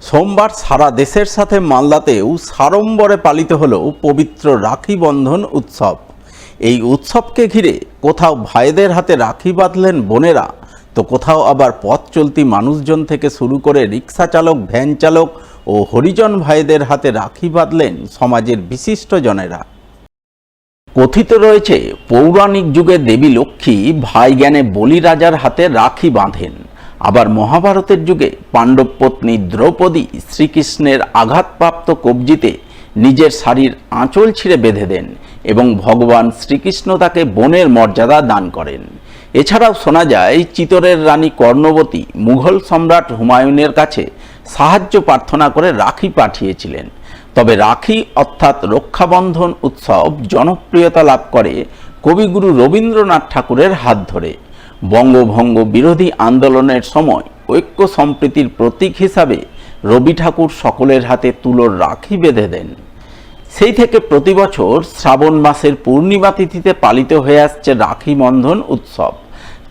সোমবার সারা দেশের সাথে মালদাতেও সাড়ম্বরে পালিত হলো পবিত্র রাখি বন্ধন উৎসব। এই উৎসবকে ঘিরে কোথাও ভাইদের হাতে রাখি বাঁধলেন বোনেরা, তো কোথাও আবার পথ চলতি মানুষজন থেকে শুরু করে রিক্সা চালক, ভ্যান চালক ও হরিজন ভাইদের হাতে রাখি বাঁধলেন সমাজের বিশিষ্ট জনেরা। কথিত রয়েছে, পৌরাণিক যুগে দেবী লক্ষ্মী ভাই জ্ঞানে বলি রাজার হাতে রাখি বাঁধেন। আবার মহাভারতের যুগে পাণ্ডব পত্নী দ্রৌপদী শ্রীকৃষ্ণের আঘাতপ্রাপ্ত কবজিতে নিজের শাড়ির আঁচল ছিঁড়ে বেঁধে দেন এবং ভগবান শ্রীকৃষ্ণ তাকে বোনের মর্যাদা দান করেন। এছাড়াও শোনা যায়, চিতোরের রানী কর্ণবতী মুঘল সম্রাট হুমায়ুনের কাছে সাহায্য প্রার্থনা করে রাখি পাঠিয়েছিলেন। তবে রাখি অর্থাৎ রক্ষাবন্ধন উৎসব জনপ্রিয়তা লাভ করে কবিগুরু রবীন্দ্রনাথ ঠাকুরের হাত ধরে। বঙ্গভঙ্গ বিরোধী আন্দোলনের সময় ঐক্য সম্প্রীতির প্রতীক হিসাবে রবি ঠাকুর সকলের হাতে তুলোর রাখি বেঁধে দেন। সেই থেকে প্রতি বছর শ্রাবণ মাসের পূর্ণিমা তিথিতে পালিত হয়ে আসছে রাখি বন্ধন উৎসব।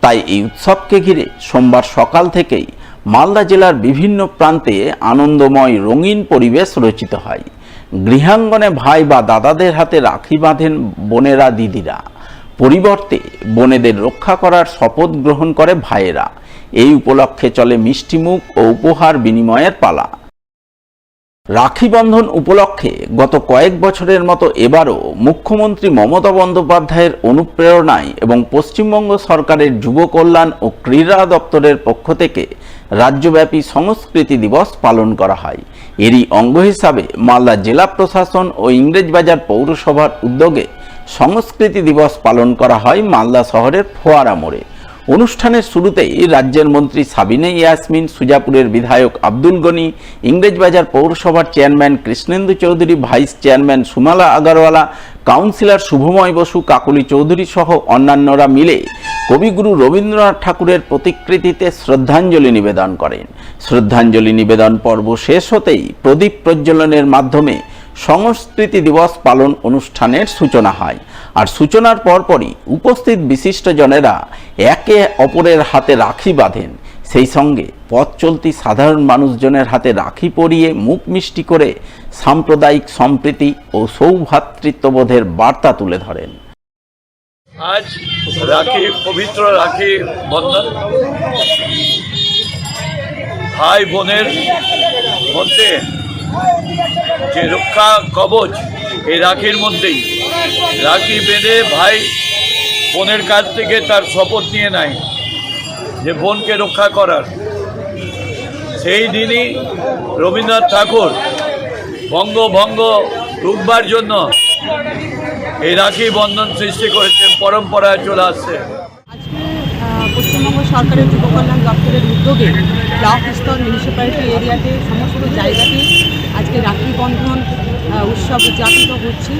তাই এই উৎসবকে ঘিরে সোমবার সকাল থেকেই মালদা জেলার বিভিন্ন প্রান্তে আনন্দময় রঙিন পরিবেশ রচিত হয়। গৃহাঙ্গনে ভাই বা দাদাদের হাতে রাখি বাঁধেন বোনেরা, দিদিরা। পরিবর্তে বোনেদের রক্ষা করার শপথ গ্রহণ করে ভাইয়েরা। এই উপলক্ষে চলে মিষ্টিমুখ ও উপহার বিনিময়ের পালা। রাখি বন্ধন উপলক্ষে গত কয়েক বছরের মতো এবারও মুখ্যমন্ত্রী মমতা বন্দ্যোপাধ্যায়ের অনুপ্রেরণায় এবং পশ্চিমবঙ্গ সরকারের যুব কল্যাণ ও ক্রীড়া দপ্তরের পক্ষ থেকে রাজ্যব্যাপী সংস্কৃতি দিবস পালন করা হয়। এরই অঙ্গ হিসাবে মালদা জেলা প্রশাসন ও ইংরেজবাজার পৌরসভার উদ্যোগে সংস্কৃতি দিবস পালন করা হয় মালদা শহরের ফোয়ারা মোড়ে। অনুষ্ঠানের শুরুতেই রাজ্যের মন্ত্রী সাবিনা ইয়াসমিন, সুজাপুরের বিধায়ক আব্দুল গনি, ইংরেজবাজার পৌরসভার chairman Krishnendu Chowdhury, vice chairman Sumala Agarwala, councillor Shubhamoy Basu, Kakali Chowdhury সহ অন্যান্যরা মিলে কবিগুরু রবীন্দ্রনাথ ঠাকুরের প্রতিকৃতিতে শ্রদ্ধাঞ্জলি নিবেদন করেন। শ্রদ্ধাঞ্জলি নিবেদন পর্ব শেষ হতেই প্রদীপ প্রজ্বলনের মাধ্যমে সংস্কৃতি দিবস পালন অনুষ্ঠানের সূচনা হয়। আর সূচনার পরপরই উপস্থিত বিশিষ্টজনেরা একে অপরের হাতে রাখি বাঁধেন। সেই সঙ্গে পথ চলতি সাধারণ মানুষজনের হাতে রাখি পরিয়ে মুখ মিষ্টি করে সাম্প্রদায়িক সম্প্রীতি ও সৌভ্রাতৃত্ববোধের বার্তা তুলে ধরেন। আজ রাখি, পবিত্র রাখি বন্ধন, ভাই বোনের মধ্যে যে রক্ষা কবচ, এই রাখির মধ্যেই রাখি বেঁধে ভাই বোনের কাছ থেকে তার শপথ নিয়ে নেয় যে বোনকে রক্ষা করার। সেই দিনই রবীন্দ্রনাথ ঠাকুর বঙ্গভঙ্গ রুখবার জন্য এই রাখি বন্ধন সৃষ্টি করেছেন, পরম্পরায় চলে আসছে। আজকে পশ্চিমবঙ্গ সরকারের যুব কল্যাণ দপ্তরের উদ্যোগে ব্লক স্তর, মিউনিসিপ্যালিটি এরিয়াতে সমস্ত জায়গাতে আজকে রাখি বন্ধন উৎসব উদযাপিত হচ্ছে।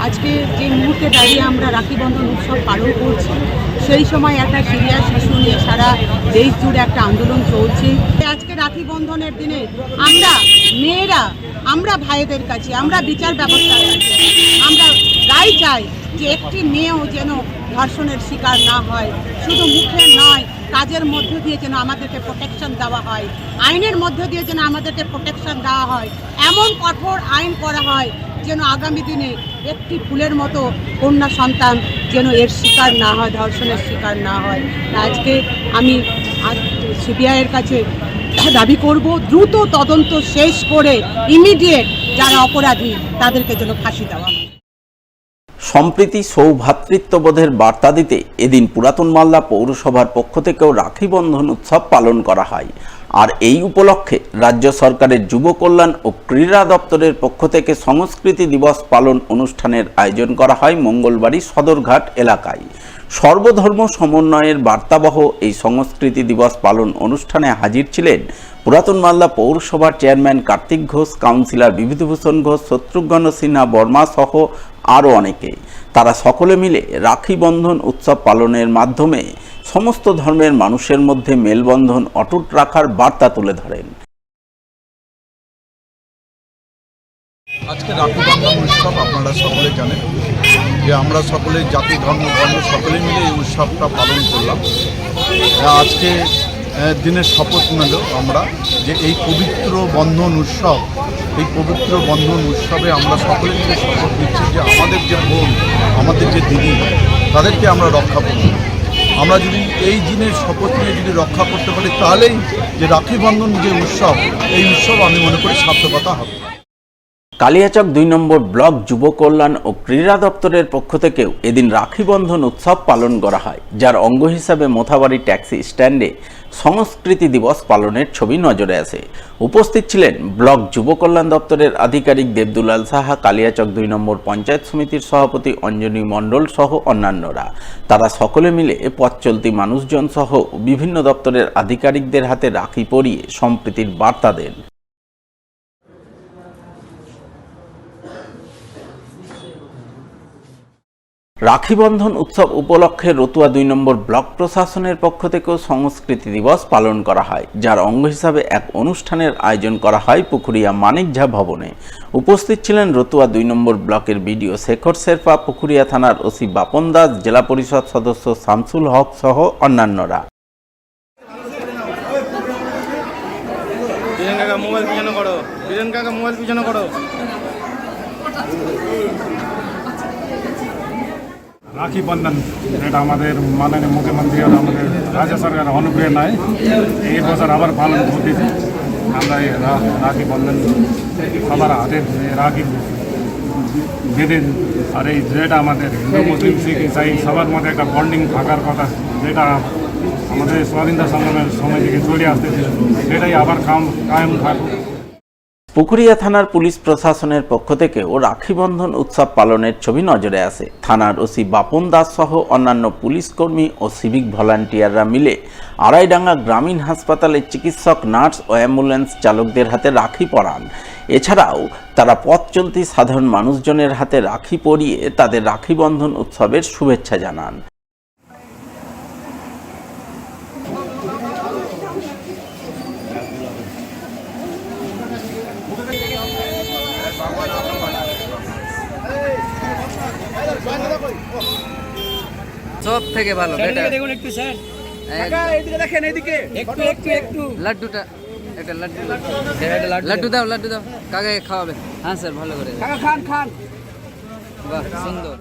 আজকে যে মুহূর্তে দাঁড়িয়ে আমরা রাখি বন্ধন উৎসব পালন করছি, সেই সময় একটা সিরিয়াস ইস্যু নিয়ে সারা দেশ জুড়ে একটা আন্দোলন চলছে। আজকে রাখি বন্ধনের দিনে আমরা মেয়েরা, আমরা ভাইদের কাছে, আমরা বিচার ব্যবস্থার কাছে আমরা রায় চাই যে একটি মেয়েও যেন ধর্ষণের শিকার না হয়। শুধু মুখে নয়, কাজের মধ্য দিয়ে যেন আমাদেরকে প্রোটেকশন দেওয়া হয়, আইনের মধ্য দিয়ে যেন আমাদেরকে প্রোটেকশন দেওয়া হয়। এমন কঠোর আইন করা হয় যেন আগামী দিনে একটি ফুলের মতো কন্যা সন্তান যেন এর শিকার না হয়, ধর্ষণের শিকার না হয়। আজকে আমি সিবিআইয়ের কাছে দাবি করব, দ্রুত তদন্ত শেষ করে ইমিডিয়েট যারা অপরাধী তাদেরকে যেন ফাঁসি দেওয়া হয়। সম্প্রীতি, সৌভ্রাতৃত্ববোধের বার্তা দিতে এদিন পুরাতন মালদা পৌরসভার পক্ষ থেকেও রাখি বন্ধন উৎসব পালন করা হয়। আর এই উপলক্ষে রাজ্য সরকারের যুব কল্যাণ ও ক্রীড়া দপ্তরের পক্ষ থেকে সংস্কৃতি দিবস পালন অনুষ্ঠানের আয়োজন করা হয় মঙ্গলবাড়ি সদরঘাট এলাকায়। সর্বধর্ম সমন্বয়ের বার্তাবহ এই সংস্কৃতি দিবস পালন অনুষ্ঠানে হাজির ছিলেন পুরাতন মালদা পৌরসভার চেয়ারম্যান কার্তিক ঘোষ, কাউন্সিলর বিভূতিভূষণ ঘোষ, শত্রুঘ্ন সিনহা বর্মা সহ আরও অনেকে। তারা সকলে মিলে রাখি বন্ধন উৎসব পালনের মাধ্যমে সমস্ত ধর্মের মানুষের মধ্যে মেলবন্ধন অটুট রাখার বার্তা তুলে ধরেন। আজকে রাখি বন্ধন উৎসব আপনারা সকলে জানেন যে আমরা সকলে জাতি, ধর্ম, বর্ণ সকলে মিলে এই উৎসবটা পালন করলাম। আজকে দিনের শপথ নিল আমরা যে এই পবিত্র বন্ধন উৎসব, এই পবিত্র বন্ধন উৎসবে আমরা সকলে মিলে শপথ নিচ্ছি যে আমাদের যে বোন, আমাদের যে দিদি, তাদেরকে আমরা রক্ষা করব। আমরা যদি এই দিনের শপথ নিয়ে যদি রক্ষা করতে পারি, তাহলেই যে রাখি বন্ধন যে উৎসব, এই উৎসব আমি মনে করি সার্থকতা হবে। কালিয়াচক 2 নম্বর ব্লক যুব কল্যাণ ও ক্রীড়া দপ্তরের পক্ষ থেকেও এদিন রাখি বন্ধন উৎসব পালন করা হয়, যার অঙ্গ হিসাবে মোথাবাড়ি ট্যাক্সি স্ট্যান্ডে সংস্কৃতি দিবস পালনের ছবি নজরে আসে। উপস্থিত ছিলেন ব্লক যুব কল্যাণ দপ্তরের আধিকারিক দেবদুলাল সাহা, কালিয়াচক 2 নম্বর পঞ্চায়েত সমিতির সভাপতি অঞ্জনী মণ্ডল সহ অন্যান্যরা। তারা সকলে মিলে পথ চলতি মানুষজন সহ বিভিন্ন দপ্তরের আধিকারিকদের হাতে রাখি পরিয়ে সম্প্রীতির বার্তা দেন। রাখি বন্ধন উৎসব উপলক্ষে রতুয়া 2 নম্বর ব্লক প্রশাসনের পক্ষ থেকেও সংস্কৃতি দিবস পালন করা হয়, যার অঙ্গ হিসাবে এক অনুষ্ঠানের আয়োজন করা হয় পুকুরিয়া মানিক ঝা ভবনে। উপস্থিত ছিলেন রতুয়া 2 নম্বর ব্লকের বিডিও শেখর শেরপা, পুকুরিয়া থানার ওসি বাপন দাস, জেলা পরিষদ সদস্য শামসুল হক সহ অন্যান্যরা। মোবাইল পিছনে করো, বীরেন কাকা মোবাইল পিছনে করো। রাখি বন্ধন এটা আমাদের মাননীয় মুখ্যমন্ত্রী আর আমাদের রাজ্য সরকারের অনুপ্রেরণায় এই বছর আবার পালন করতেছি। আমরা এই রাখি বন্ধন সবার হাতে রাখি বেঁধে, আর এই যেটা আমাদের হিন্দু মুসলিম শিখ ইসাই সবার মধ্যে একটা বন্ডিং থাকার কথা, যেটা আমাদের স্বাধীনতা সংগ্রামের সময় থেকে চলে আসতেছে, সেটাই আবার কায়েম থাকুক। পুকুরিয়া থানার পুলিশ প্রশাসনের পক্ষ থেকেও রাখি বন্ধন উৎসব পালনের ছবি নজরে আসে। থানার ওসি বাপন দাস সহ অন্যান্য পুলিশ কর্মী ও সিভিক ভলান্টিয়াররা মিলে আড়াইডাঙ্গা গ্রামীণ হাসপাতালে চিকিৎসক, নার্স ও অ্যাম্বুলেন্স চালকদের হাতে রাখি পরান। এছাড়াও তারা পথ চলতি সাধারণ মানুষজনের হাতে রাখি পরিয়ে তাদের রাখি বন্ধন উৎসবের শুভেচ্ছা জানান। সব থেকে ভালো বেটা দেখুন একটু স্যার, এদিকে দেখেন, এদিকে একটু একটু একটু লাড্ডুটা একটা লাড্ডু দাও, লাড্ডু দাও, কাকে খাওয়াবে? হ্যাঁ স্যার, ভালো করে খান খান। বাহ, সুন্দর।